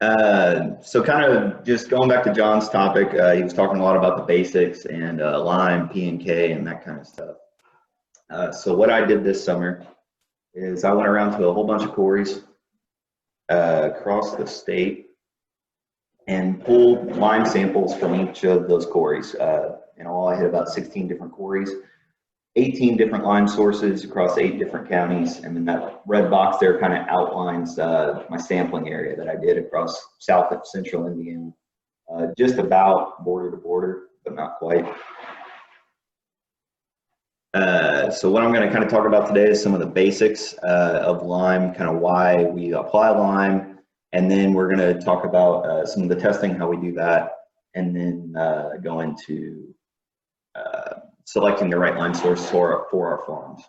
So kind of just going back to John's topic, he was talking a lot about the basics and lime, P and K, and that kind of stuff. So what I did this summer is I went around to a whole bunch of quarries across the state and pulled lime samples from each of those quarries. In all, I hit about 16 different quarries, 18 different lime sources across 8 different counties, and then that red box there kind of outlines my sampling area that I did across south of central Indiana, just about border to border, but not quite. So what I'm going to kind of talk about today is some of the basics of lime, kind of why we apply lime, and then we're going to talk about some of the testing, how we do that, and then go into selecting the right lime source for our farms.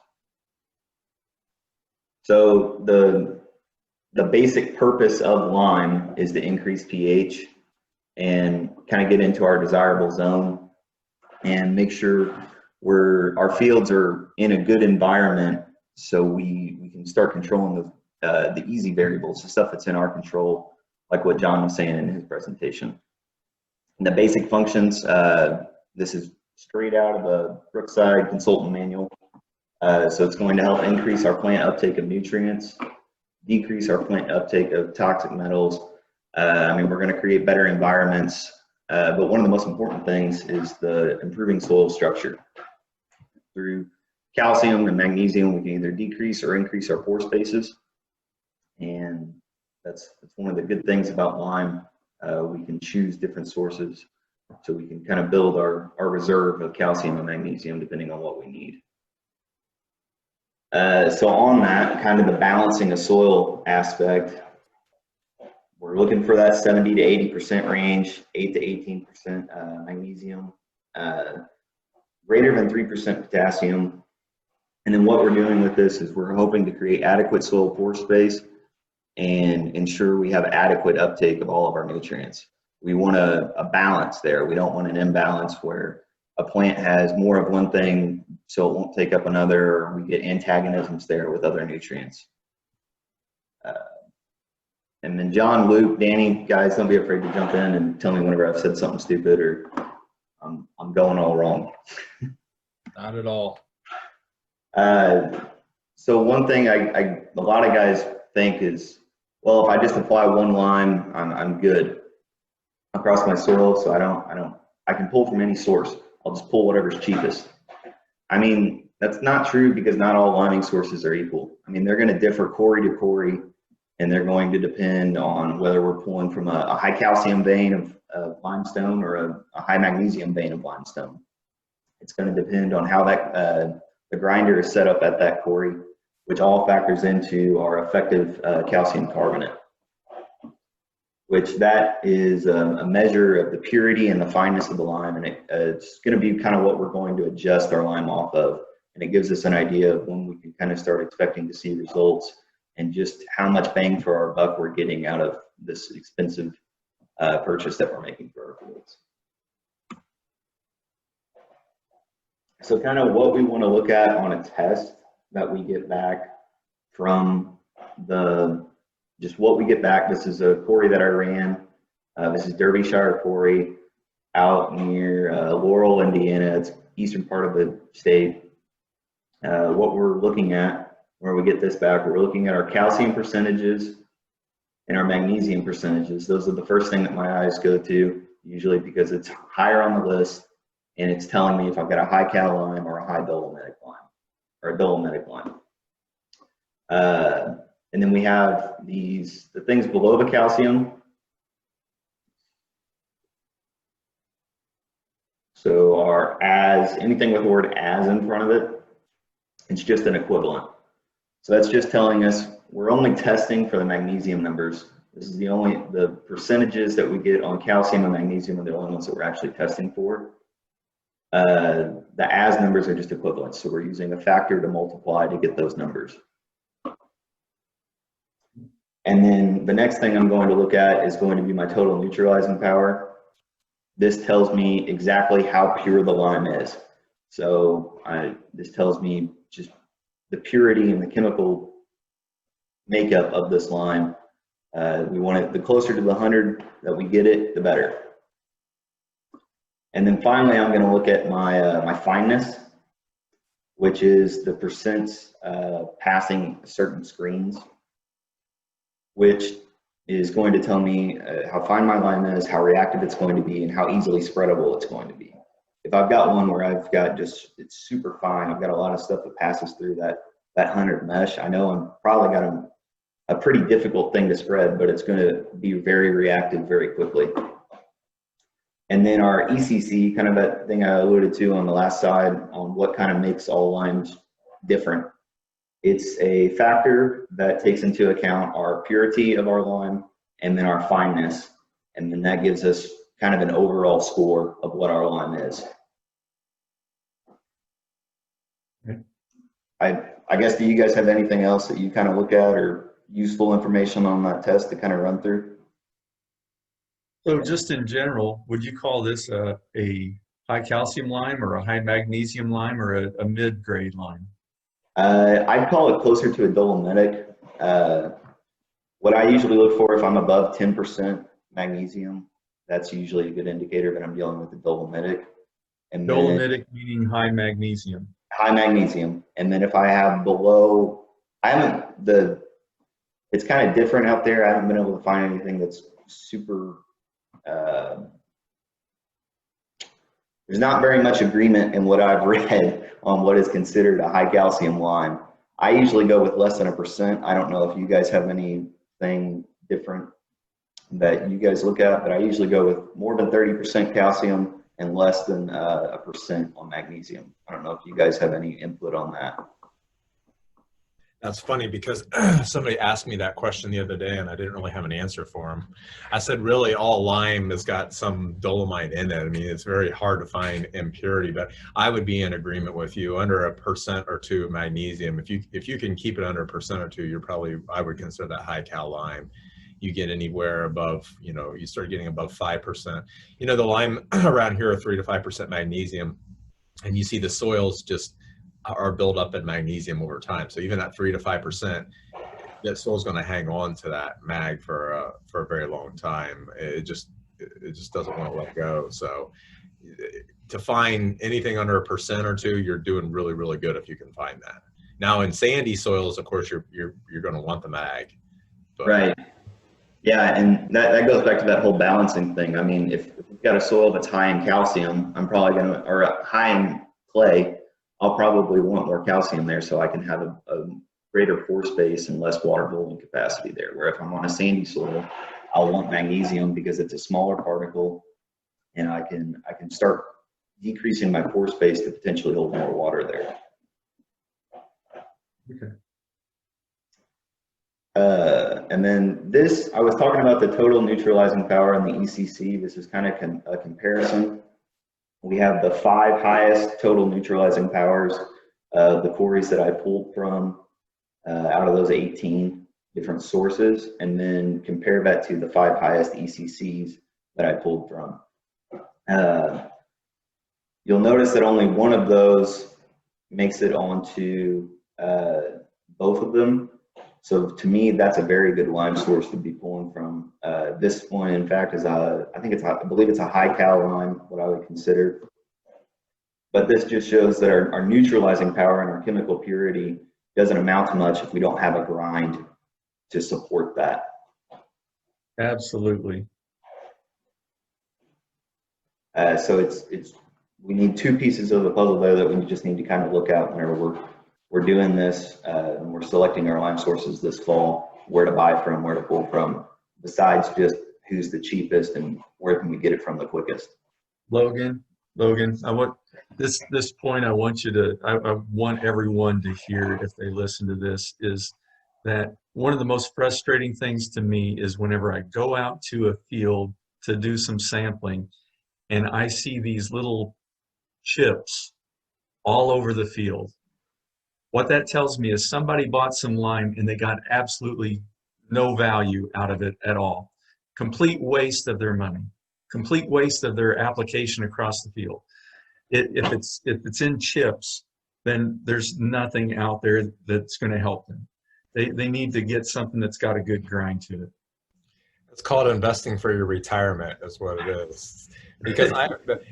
So the basic purpose of lime is to increase pH and kind of get into our desirable zone and make sure our fields are in a good environment, so we can start controlling the easy variables, the stuff that's in our control, like what John was saying in his presentation. And the basic functions, this is straight out of the Brookside consultant manual. So it's going to help increase our plant uptake of nutrients, decrease our plant uptake of toxic metals. I mean, we're going to create better environments, but one of the most important things is the improving soil structure. Through calcium and magnesium, we can either decrease or increase our pore spaces, and that's one of the good things about lime. We can choose different sources, so we can kind of build our reserve of calcium and magnesium depending on what we need. So on that, kind of the balancing of soil aspect, we're looking for that 70 to 80% range, 8 to 18% magnesium, greater than 3% potassium. And then what we're doing with this is we're hoping to create adequate soil pore space and ensure we have adequate uptake of all of our nutrients. We want a balance there. We don't want an imbalance where a plant has more of one thing so it won't take up another, or we get antagonisms there with other nutrients. And then John, Luke, Danny, guys, don't be afraid to jump in and tell me whenever I've said something stupid or I'm going all wrong. Not at all. So one thing a lot of guys think is, well, if I just apply one lime, I'm good across my soil, so I can pull from any source. I'll just pull whatever's cheapest. I mean, that's not true, because not all liming sources are equal. I mean, they're going to differ quarry to quarry, and they're going to depend on whether we're pulling from a high calcium vein of limestone or a high magnesium vein of limestone. It's going to depend on how that the grinder is set up at that quarry, which all factors into our effective calcium carbonate, which that is a measure of the purity and the fineness of the lime, and it's going to be kind of what we're going to adjust our lime off of, and it gives us an idea of when we can kind of start expecting to see results and just how much bang for our buck we're getting out of this expensive purchase that we're making for our fields. So kind of what we want to look at on a test that we get back from just what we get back. This is a quarry that I ran. This is Derbyshire Quarry out near Laurel, Indiana. It's eastern part of the state. What we're looking at, where we get this back, we're looking at our calcium percentages and our magnesium percentages. Those are the first thing that my eyes go to, usually because it's higher on the list, and it's telling me if I've got a high cal lime or a high dolomitic lime, or a dolomitic lime. And then we have the things below the calcium. So anything with the word as in front of it, it's just an equivalent. So that's just telling us we're only testing for the magnesium numbers. This is the percentages that we get on calcium and magnesium are the only ones that we're actually testing for. The as numbers are just equivalents. So we're using a factor to multiply to get those numbers. And then the next thing I'm going to look at is going to be my total neutralizing power. This tells me exactly how pure the lime is. So this tells me just the purity and the chemical makeup of this lime. We want it, the closer to the 100 that we get it, the better. And then finally, I'm going to look at my fineness, which is the percents passing certain screens, which is going to tell me how fine my lime is, how reactive it's going to be, and how easily spreadable it's going to be. If I've got one where I've got just, it's super fine, I've got a lot of stuff that passes through that 100 mesh, I know I'm probably got a pretty difficult thing to spread, but it's going to be very reactive very quickly. And then our ECC, kind of that thing I alluded to on the last slide on what kind of makes all limes different. It's a factor that takes into account our purity of our lime and then our fineness. And then that gives us kind of an overall score of what our lime is. I guess, do you guys have anything else that you kind of look at or useful information on that test to kind of run through? So just in general, would you call this a high calcium lime or a high magnesium lime or a mid-grade lime? I'd call it closer to a dolomitic. What I usually look for, if I'm above 10% magnesium, that's usually a good indicator that I'm dealing with a dolomitic. And Dolomitic meaning high magnesium. High magnesium. And then if I have below, it's kind of different out there. I haven't been able to find anything that's super, there's not very much agreement in what I've read on what is considered a high calcium lime. I usually go with less than 1%. I don't know if you guys have anything different that you guys look at, but I usually go with more than 30% calcium and less than 1% on magnesium. I don't know if you guys have any input on that. That's funny because somebody asked me that question the other day and I didn't really have an answer for them. I said, really, all lime has got some dolomite in it. I mean, it's very hard to find impurity, but I would be in agreement with you. Under 1% or 2% magnesium, if you can keep it under 1% or 2%, you're probably, I would consider that high cal lime. You get anywhere above, you start getting above 5%. The lime around here are 3 to 5% magnesium, and you see the soils just are built up in magnesium over time. So even at 3 to 5%, that soil's going to hang on to that mag for a very long time. It just doesn't want to let go. So to find anything under 1% or 2%, you're doing really, really good if you can find that. Now in sandy soils, of course, you're going to want the mag. But, right. Yeah, and that goes back to that whole balancing thing. I mean, if we've got a soil that's high in calcium, I'm probably going to, or high in clay, I'll probably want more calcium there so I can have a greater pore space and less water holding capacity there. Where if I'm on a sandy soil, I'll want magnesium because it's a smaller particle and I can start decreasing my pore space to potentially hold more water there. Okay. And then this, I was talking about the total neutralizing power in the ECC. This is kind of a comparison. We have the 5 highest total neutralizing powers of the quarries that I pulled from out of those 18 different sources, and then compare that to the 5 highest ECCs that I pulled from. You'll notice that only one of those makes it onto both of them. So to me, that's a very good lime source to be pulling from. This one, in fact, is I believe it's a high cal lime, what I would consider. But this just shows that our neutralizing power and our chemical purity doesn't amount to much if we don't have a grind to support that. Absolutely. So we need 2 pieces of the puzzle there that we just need to kind of look at whenever we're doing this, and we're selecting our lime sources this fall, where to buy from, where to pull from, besides just who's the cheapest and where can we get it from the quickest. Logan, I want this point. I want everyone to hear, if they listen to this, is that one of the most frustrating things to me is whenever I go out to a field to do some sampling and I see these little chips all over the field. What that tells me is somebody bought some lime and they got absolutely no value out of it at all. Complete waste of their money, complete waste of their application across the field. If it's in chips, then there's nothing out there that's going to help them. They need to get something that's got a good grind to it. It's called investing for your retirement, is what it is. Because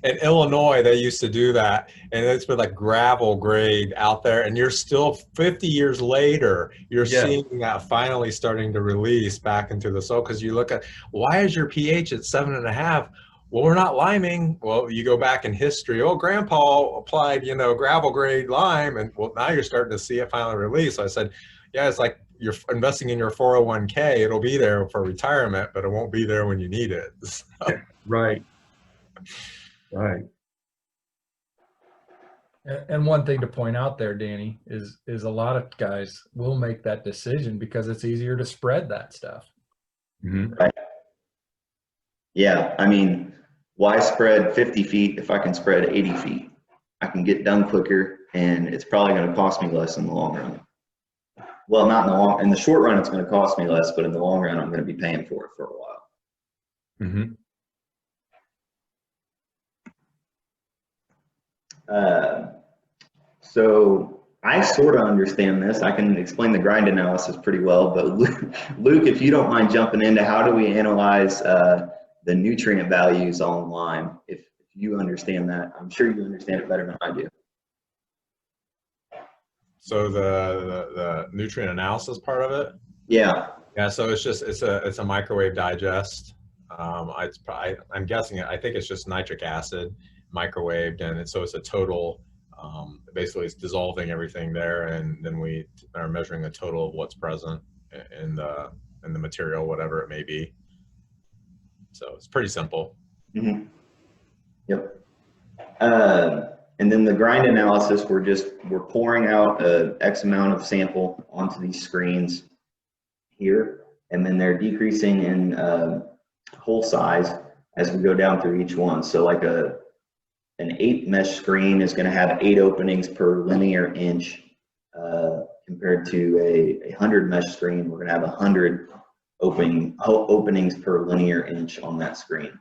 in Illinois, they used to do that, and it's been like gravel grade out there, and you're still 50 years later, you're seeing that finally starting to release back into the soil. Because you look at, why is your pH at 7.5? Well, we're not liming. Well, you go back in history. Oh, Grandpa applied, gravel grade lime, and well, now you're starting to see it finally release. So I said, yeah, it's like you're investing in your 401k. It'll be there for retirement, but it won't be there when you need it. So. Right. Right. And one thing to point out there, Danny, is a lot of guys will make that decision because it's easier to spread that stuff. Mm-hmm. Right. Yeah, I mean, why spread 50 feet if I can spread 80 feet? I can get done quicker, and it's probably going to cost me less in the long run. Well, not in the short run, it's going to cost me less, but in the long run, I'm going to be paying for it for a while. Mm-hmm. So I sort of understand this. I can explain the grind analysis pretty well, but Luke, if you don't mind jumping into how do we analyze the nutrient values on lime, if you understand that. I'm sure you understand it better than I do. So the nutrient analysis part of it? Yeah. Yeah, so it's a microwave digest. I'm guessing I think it's just nitric acid microwaved, and so it's a total. Basically, it's dissolving everything there, and then we are measuring the total of what's present in the material, whatever it may be. So it's pretty simple. Mm-hmm. Yep. And then the grind analysis, we're pouring out X amount of sample onto these screens here, and then they're decreasing in hole size as we go down through each one. So like an 8 mesh screen is going to have 8 openings per linear inch, compared to a 100 mesh screen. We're going to have 100 openings per linear inch on that screen.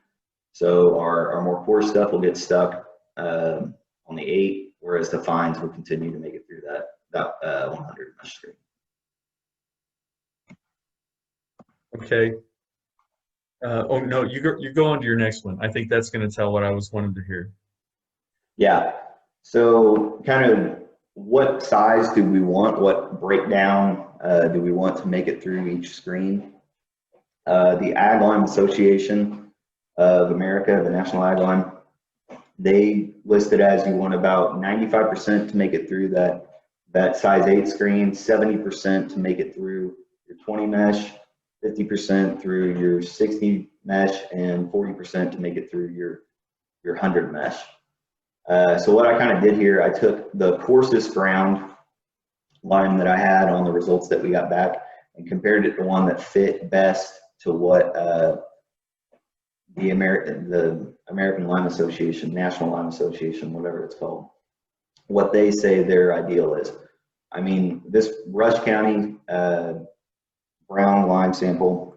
So our more poor stuff will get stuck on the 8, whereas the fines will continue to make it through that 100 mesh screen. Okay. Oh no, you go on to your next one. I think that's going to tell what I was wanting to hear. Yeah. So kind of what size do we want? What breakdown do we want to make it through each screen? The Ag Lime Association of America, the National Ag Lime, they listed as you want about 95% to make it through that size 8 screen, 70% to make it through your 20 mesh, 50% through your 60 mesh, and 40% to make it through your 100 mesh. So what I kind of did here, I took the coarsest ground lime that I had on the results that we got back and compared it to one that fit best to what the American Lime Association, National Lime Association, whatever it's called, what they say their ideal is. I mean, this Rush County brown lime sample,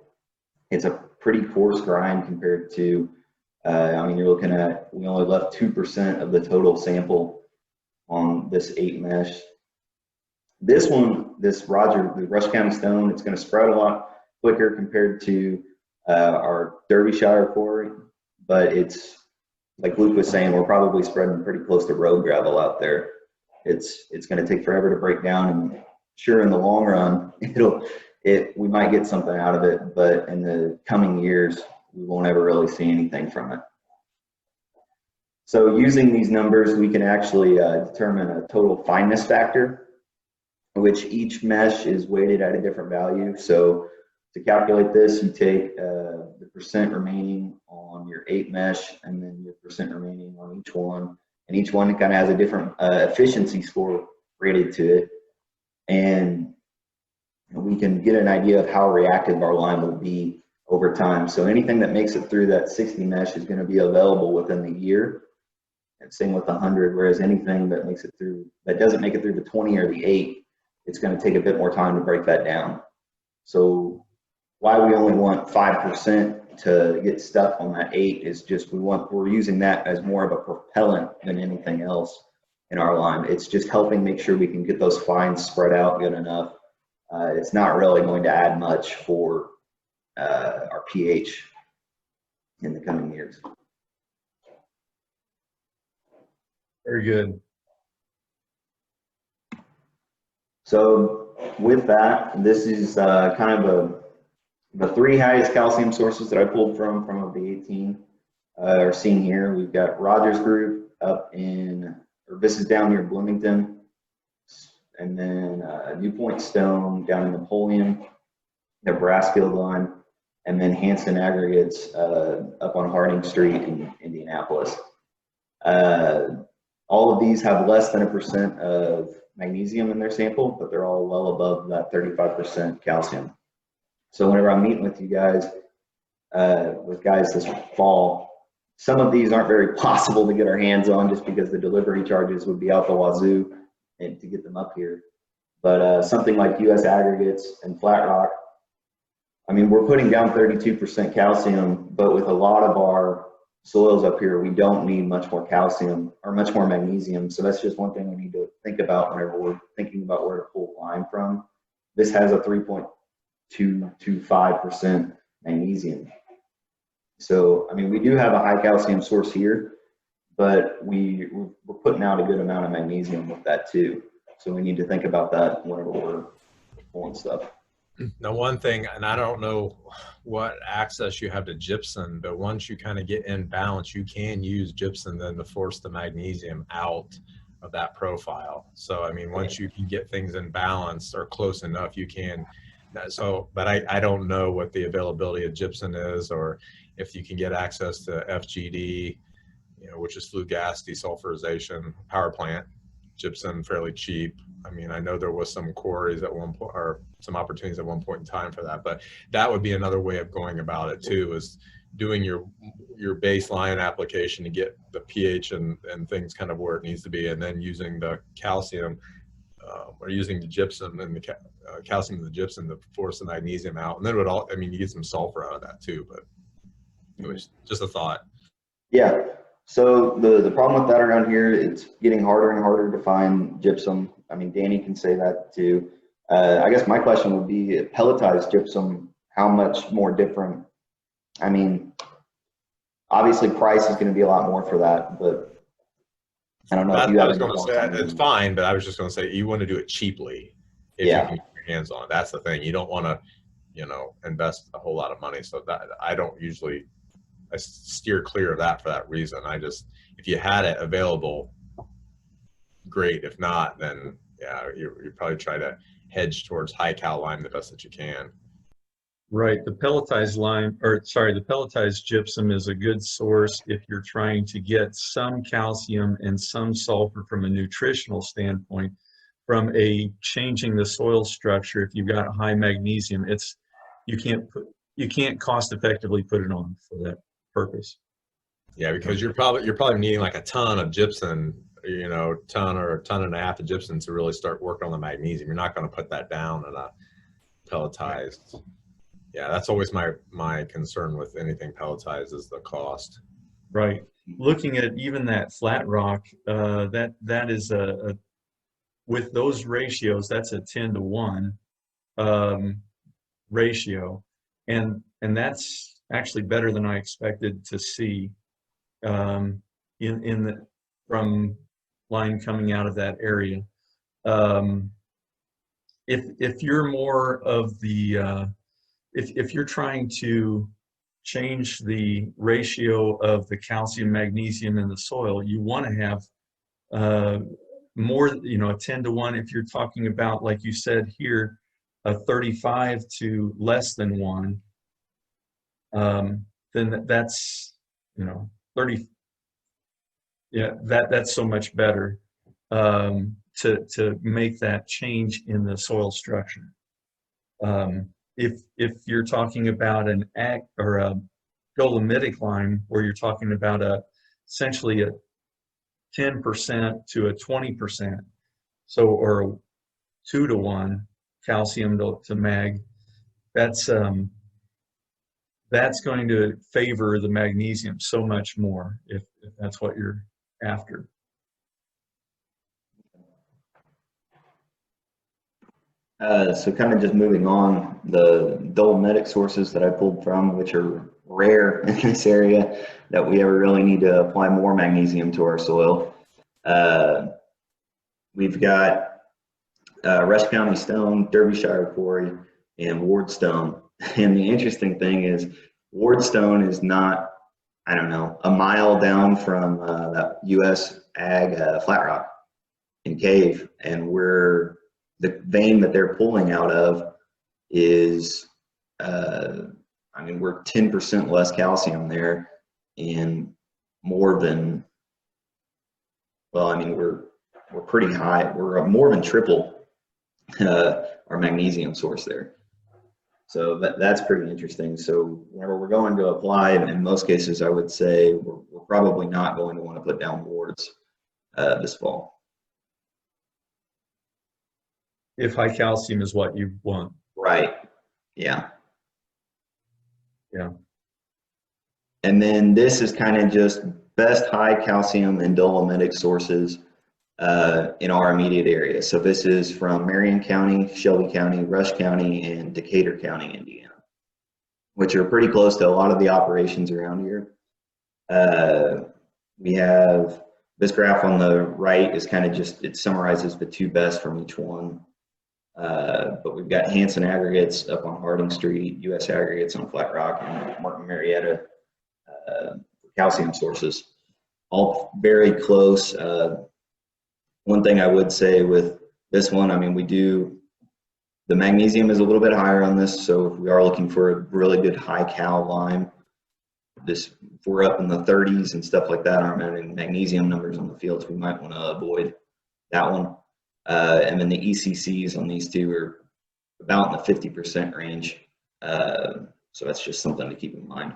it's a pretty coarse grind compared to, I mean, you're looking at, we only left 2% of the total sample on this 8 mesh. This one, the Rush County Stone, it's going to spread a lot quicker compared to our Derbyshire quarry, but it's, like Luke was saying, we're probably spreading pretty close to road gravel out there. It's going to take forever to break down, and sure, in the long run, we might get something out of it, but in the coming years, we won't ever really see anything from it. So using these numbers, we can actually determine a total fineness factor, which each mesh is weighted at a different value. So to calculate this, you take the percent remaining on your 8 mesh and then your percent remaining on each one. And each one kind of has a different efficiency score rated to it. And we can get an idea of how reactive our lime will be over time. So anything that makes it through that 60 mesh is going to be available within the year. And same with 100, whereas anything that makes it through, that doesn't make it through the 20 or the 8, it's going to take a bit more time to break that down. So why we only want 5% to get stuck on that 8 is just we're using that as more of a propellant than anything else in our lime. It's just helping make sure we can get those fines spread out good enough. It's not really going to add much for our pH in the coming years. Very good. So with that, this is kind of the 3 highest calcium sources that I pulled from of the 18 are seen here. We've got Rogers Group up in, or this is down near Bloomington, and then New Point Stone down in Napoleon, Nebraska line, and then Hanson Aggregates up on Harding Street in Indianapolis. All of these have less than 1% of magnesium in their sample, but they're all well above that 35% calcium. So whenever I'm meeting with you guys, this fall, some of these aren't very possible to get our hands on just because the delivery charges would be out the wazoo and to get them up here. But something like US Aggregates and Flat Rock, I mean, we're putting down 32% calcium, but with a lot of our soils up here, we don't need much more calcium or much more magnesium. So that's just one thing we need to think about whenever we're thinking about where to pull lime from. This has a 3.225% magnesium. So, I mean, we do have a high calcium source here, but we're putting out a good amount of magnesium with that too. So we need to think about that whenever we're pulling stuff. Now, one thing, and I don't know what access you have to gypsum, but once you kind of get in balance, you can use gypsum then to force the magnesium out of that profile. So, I mean, once you can get things in balance or close enough, you can. So, but I don't know what the availability of gypsum is, or if you can get access to FGD, you know, which is flue gas desulfurization power plant, gypsum fairly cheap. I mean, I know there was some quarries at one point, or some opportunities at one point in time for that, but that would be another way of going about it too, is doing your baseline application to get the pH and things kind of where it needs to be, and then using the calcium or using the gypsum and the calcium and the gypsum to force the magnesium out. And then it would all, I mean, you get some sulfur out of that too, but it was just a thought. Yeah. So the problem with that around here, it's getting harder and harder to find gypsum. I mean, Danny can say that too. I guess my question would be, pelletized gypsum, how much more different? I mean, obviously price is going to be a lot more for that, but I don't know if you have. I was going to say it's fine, but I was just going to say you want to do it cheaply if you can get your hands on it. That's the thing. You don't want to, you know, invest a whole lot of money. So that I steer clear of that for that reason. If you had it available, great. If not, then yeah, you probably try to hedge towards high cal lime the best that you can. Right. The pelletized lime, or sorry, the pelletized gypsum is a good source if you're trying to get some calcium and some sulfur from a nutritional standpoint. From a changing the soil structure, if you've got high magnesium, you can't cost effectively put it on for that purpose. Yeah, because you're probably needing like a ton of gypsum, you know, ton or a ton and a half of gypsum to really start working on the magnesium. You're not going to put that down in a pelletized. Yeah, that's always my concern with anything pelletized is the cost. Right. Looking at even that flat rock, that is with those ratios, that's a 10-to-1 ratio, and that's actually better than I expected to see from line coming out of that area. If you're more of the if you're trying to change the ratio of the calcium, magnesium in the soil, you want to have more, you know, a 10-to-1. If you're talking about, like you said here, a 35 to less than 1, then that's, you know, 30. Yeah, that's so much better to make that change in the soil structure. If you're talking about an or a dolomitic lime, where you're talking about essentially a 10% to a 20%, so, or a 2-to-1 calcium to mag, that's going to favor the magnesium so much more if that's what you're after. So kind of just moving on, the dolomitic sources that I pulled from, which are rare in this area, that we ever really need to apply more magnesium to our soil. We've got Rush County Stone, Derbyshire Quarry, and Ward Stone. And the interesting thing is Ward Stone is not, I don't know, a mile down from that US Ag Flat Rock and Cave, and the vein that they're pulling out of is, I mean, we're 10% less calcium there, and more than, well, I mean, we're pretty high. We're more than triple our magnesium source there. So that's pretty interesting. So whenever we're going to apply, in most cases, I would say we're probably not going to want to put down wards this fall. If high calcium is what you want. Right. Yeah. Yeah. And then this is kind of just best high calcium and dolomitic sources in our immediate area. So this is from Marion County, Shelby County, Rush County, and Decatur County, Indiana, which are pretty close to a lot of the operations around here. We have this graph on the right is kind of just, it summarizes the two best from each one. But we've got Hanson Aggregates up on Harding Street, US Aggregates on Flat Rock, and Martin Marietta calcium sources, all very close. One thing I would say with this one, I mean, the magnesium is a little bit higher on this, so if we are looking for a really good high cal lime, if we're up in the 30s and stuff like that, aren't having magnesium numbers on the fields, we might want to avoid that one. And then the ECCs on these two are about in the 50% range. So that's just something to keep in mind.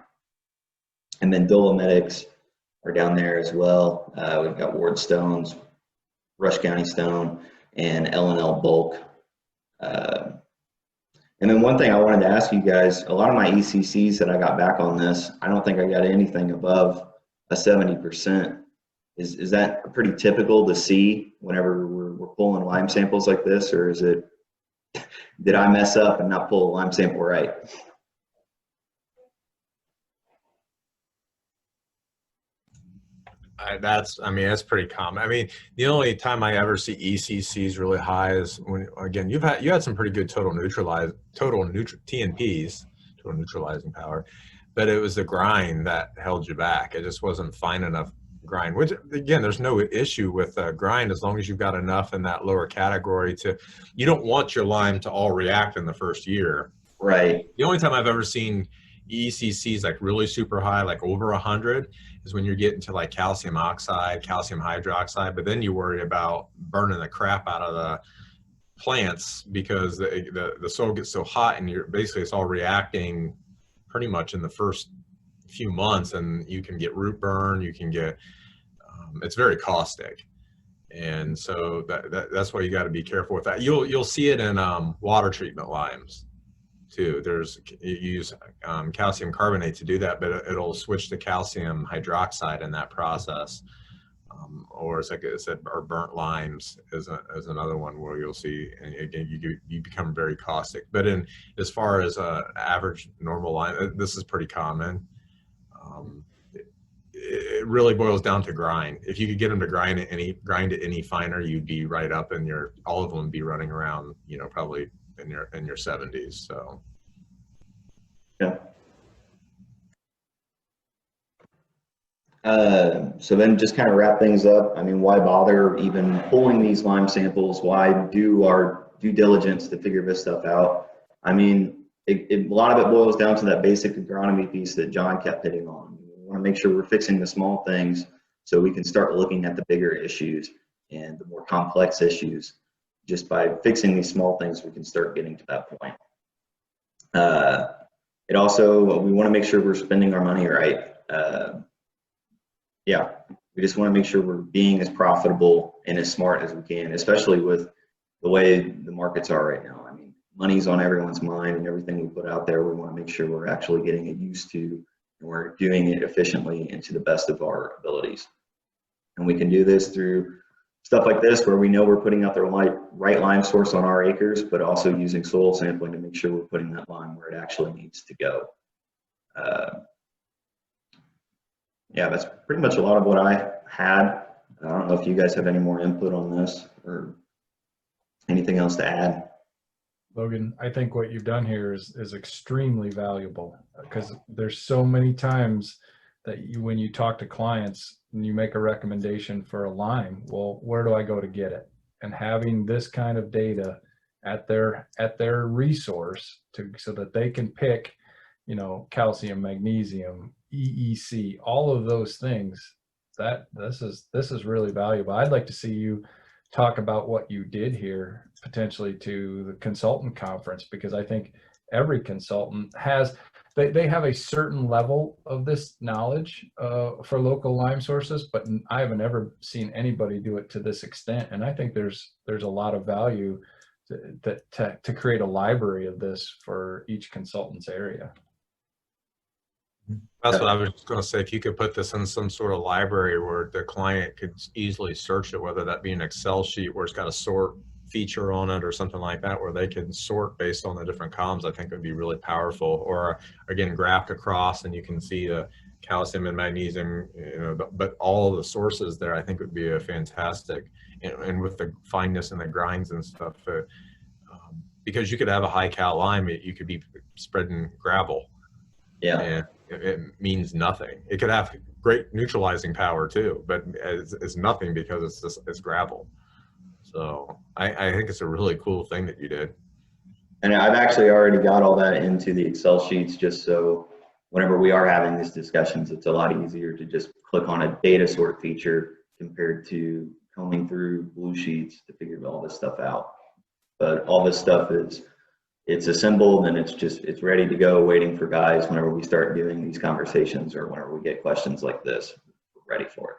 And then dolomitics are down there as well. We've got Ward Stones, Rush County Stone, and L&L Bulk. And then one thing I wanted to ask you guys, a lot of my ECCs that I got back on this, I don't think I got anything above a 70%. Is that pretty typical to see whenever we're pulling lime samples like this, or is it, did I mess up and not pull a lime sample right? That's pretty common. I mean, the only time I ever see ECCs really high is when, again, you had some pretty good total TNPs, total neutralizing power, but it was the grind that held you back. It just wasn't fine enough grind, which again, there's no issue with grind as long as you've got enough in that lower category you don't want your lime to all react in the first year. Right. The only time I've ever seen ECCs like really super high, like over 100, is when you're getting to like calcium oxide, calcium hydroxide, but then you worry about burning the crap out of the plants because the soil gets so hot and it's all reacting pretty much in the first few months, and you can get root burn, you can get, it's very caustic. And so that's why you got to be careful with that. You'll see it in water treatment limes too. You use calcium carbonate to do that, but it'll switch to calcium hydroxide in that process. Or it's like I said, or burnt limes is another one where you'll see, and again, you become very caustic. But as far as average normal lime, this is pretty common. It really boils down to grind. If you could get them to grind it any finer, you'd be right up in all of them would be running around, probably in your 70s. So yeah. So then just kind of wrap things up. I mean, why bother even pulling these lime samples? Why do our due diligence to figure this stuff out? I mean, a lot of it boils down to that basic agronomy piece that John kept hitting on. We want to make sure we're fixing the small things so we can start looking at the bigger issues and the more complex issues. Just by fixing these small things, we can start getting to that point. We want to make sure we're spending our money right. Yeah, we just want to make sure we're being as profitable and as smart as we can, especially with the way the markets are right now. I mean, money's on everyone's mind, and everything we put out there, we want to make sure we're actually getting it used to, and we're doing it efficiently and to the best of our abilities. And we can do this through stuff like this, where we know we're putting out the right lime source on our acres, but also using soil sampling to make sure we're putting that lime where it actually needs to go. Yeah, that's pretty much a lot of what I had. I don't know if you guys have any more input on this or anything else to add. Logan, I think what you've done here is extremely valuable, because there's so many times that when you talk to clients and you make a recommendation for a lime, well, where do I go to get it? And having this kind of data at their resource so that they can pick, you know, calcium, magnesium, EEC, all of those things, this is really valuable. I'd like to see you talk about what you did here potentially to the consultant conference, because I think every consultant they have a certain level of this knowledge for local lime sources, but I haven't ever seen anybody do it to this extent. And I think there's a lot of value to create a library of this for each consultant's area. That's what I was going to say. If you could put this in some sort of library where the client could easily search it, whether that be an Excel sheet where it's got a sort feature on it or something like that, where they can sort based on the different columns, I think would be really powerful. Or again, graphed across and you can see the calcium and magnesium, you know, but all the sources there, I think would be a fantastic, and with the fineness and the grinds and stuff, because you could have a high cal lime, you could be spreading gravel. Yeah. And it means nothing. It could have great neutralizing power too, but it's nothing because it's gravel. So I think it's a really cool thing that you did. And I've actually already got all that into the Excel sheets, just so whenever we are having these discussions, it's a lot easier to just click on a data sort feature compared to combing through blue sheets to figure all this stuff out. But all this stuff it's assembled and it's ready to go, waiting for guys whenever we start doing these conversations or whenever we get questions like this, we're ready for it.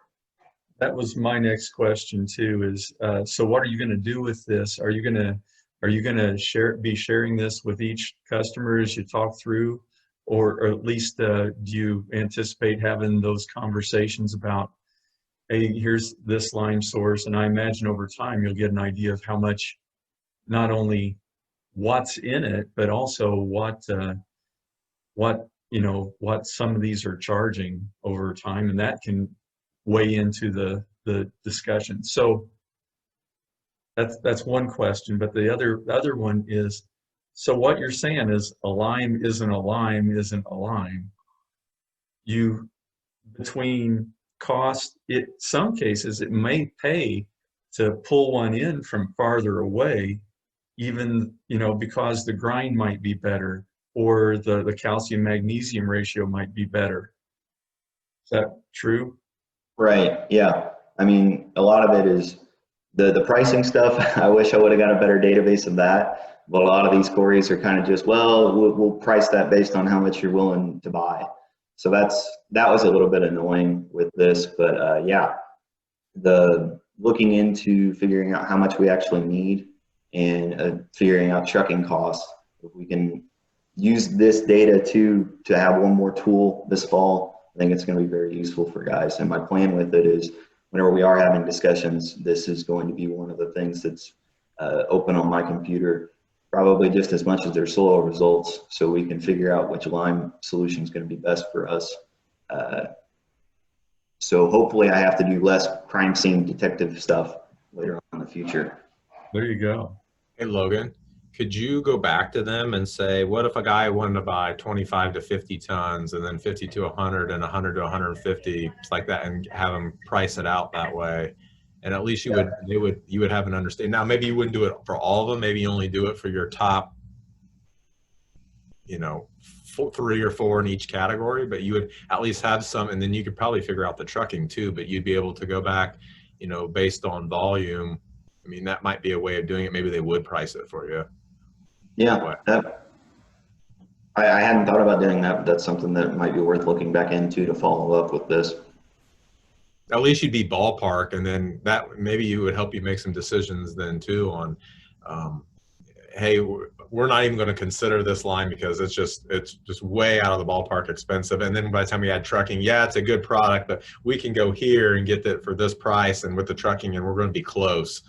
That was my next question too, is so what are you going to do with this? Are you going to be sharing this with each customer as you talk through, or at least do you anticipate having those conversations about, hey, here's this lime source, and I imagine over time you'll get an idea of how much, not only what's in it, but also what some of these are charging over time, and that can weigh into the discussion. So that's one question, but the other one is, so what you're saying is a lime isn't a lime isn't a lime. You, between cost, some cases it may pay to pull one in from farther away, even, you know, because the grind might be better or the calcium magnesium ratio might be better. Is that true? Right, yeah. I mean, a lot of it is the pricing stuff. I wish I would have got a better database of that, but a lot of these quarries are kind of just, well, we'll price that based on how much you're willing to buy. So that was a little bit annoying with this, but yeah, the looking into figuring out how much we actually need and figuring out trucking costs. If we can use this data to have one more tool this fall, I think it's going to be very useful for guys. And my plan with it is whenever we are having discussions, this is going to be one of the things that's open on my computer, probably just as much as their soil results, so we can figure out which lime solution is going to be best for us. So hopefully I have to do less crime scene detective stuff later on in the future. There you go. Hey, Logan, could you go back to them and say, what if a guy wanted to buy 25 to 50 tons and then 50 to 100 and 100 to 150, like that, and have them price it out that way? And at least you would have an understanding. Now, maybe you wouldn't do it for all of them. Maybe you only do it for your top, you know, 3 or 4 in each category, but you would at least have some, and then you could probably figure out the trucking too, but you'd be able to go back, you know, based on volume. I mean, that might be a way of doing it. Maybe they would price it for you. Yeah, I hadn't thought about doing that, but that's something that might be worth looking back into to follow up with this. At least you'd be ballpark, and then that maybe you would help you make some decisions then too on, hey, we're not even going to consider this line because it's just way out of the ballpark expensive. And then by the time we add trucking, yeah, it's a good product, but we can go here and get it for this price and with the trucking, and we're going to be close.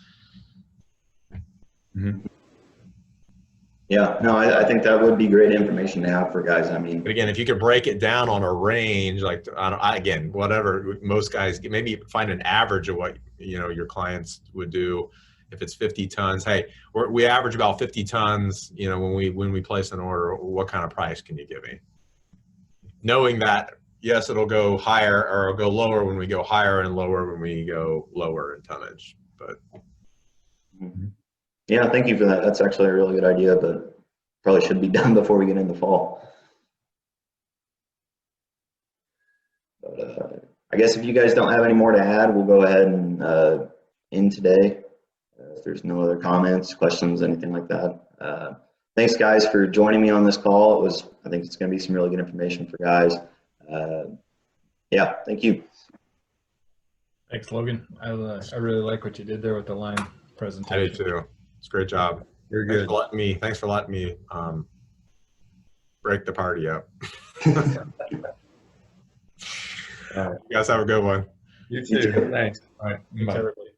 Yeah, no, I think that would be great information to have for guys. I mean, But again, if you could break it down on a range, like again, whatever most guys, maybe find an average of what your clients would do. If it's 50 tons, hey, we average about 50 tons. When we place an order, what kind of price can you give me? Knowing that, yes, it'll go higher or it'll go lower when we go higher and lower when we go lower in tonnage. But yeah, thank you for that. That's actually a really good idea, but probably should be done before we get into fall. But I guess if you guys don't have any more to add, we'll go ahead and end today. If there's no other comments, questions, anything like that. Thanks, guys, for joining me on this call. I think it's going to be some really good information for guys. Yeah, thank you. Thanks, Logan. I really like what you did there with the line presentation. I do too. It's a great job. Very Thanks good. for letting me break the party up. All right. You guys have a good one. You too. Thanks. All right. Thanks, everybody.